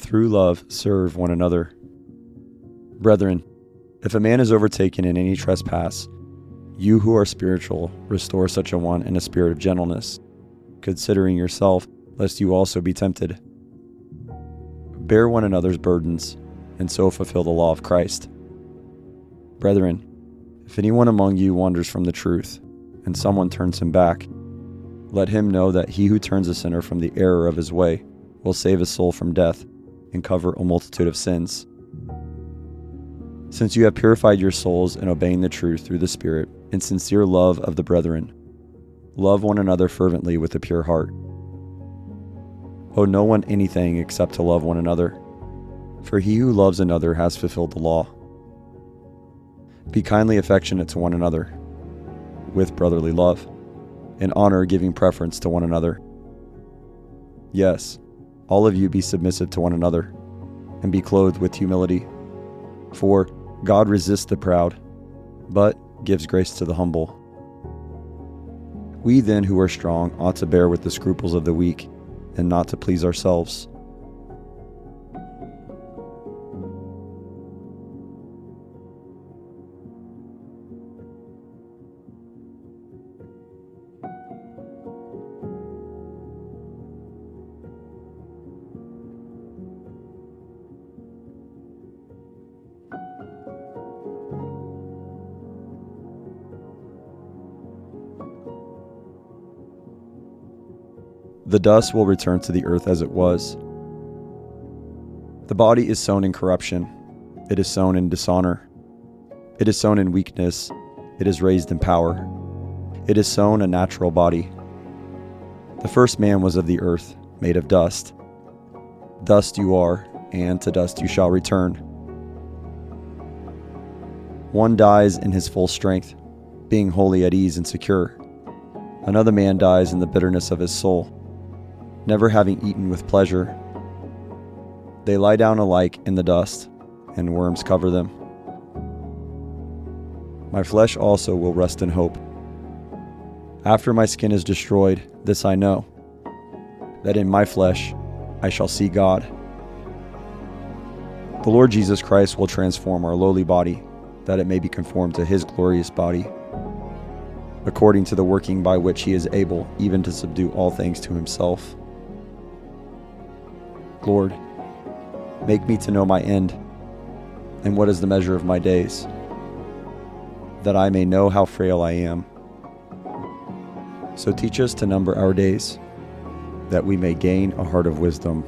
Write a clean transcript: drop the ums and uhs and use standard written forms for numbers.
Through love, serve one another. Brethren, if a man is overtaken in any trespass, you who are spiritual, restore such a one in a spirit of gentleness, considering yourself, lest you also be tempted. Bear one another's burdens, and so fulfill the law of Christ. Brethren, if anyone among you wanders from the truth, and someone turns him back, let him know that he who turns a sinner from the error of his way will save his soul from death and cover a multitude of sins. Since you have purified your souls in obeying the truth through the Spirit in sincere love of the brethren, love one another fervently with a pure heart. Owe no one anything except to love one another, for he who loves another has fulfilled the law. Be kindly affectionate to one another, with brotherly love, in honor giving preference to one another. Yes, all of you be submissive to one another, and be clothed with humility. For God resists the proud, but gives grace to the humble. We then who are strong ought to bear with the scruples of the weak, and not to please ourselves. The dust will return to the earth as it was. The body is sown in corruption. It is sown in dishonor. It is sown in weakness. It is raised in power. It is sown a natural body. The first man was of the earth, made of dust. Dust you are, and to dust you shall return. One dies in his full strength, being wholly at ease and secure. Another man dies in the bitterness of his soul, never having eaten with pleasure. They lie down alike in the dust, and worms cover them. My flesh also will rest in hope. After my skin is destroyed, this I know, that in my flesh I shall see God. The Lord Jesus Christ will transform our lowly body, that it may be conformed to his glorious body, according to the working by which he is able even to subdue all things to himself. Lord, make me to know my end, and what is the measure of my days, that I may know how frail I am. So teach us to number our days, that we may gain a heart of wisdom.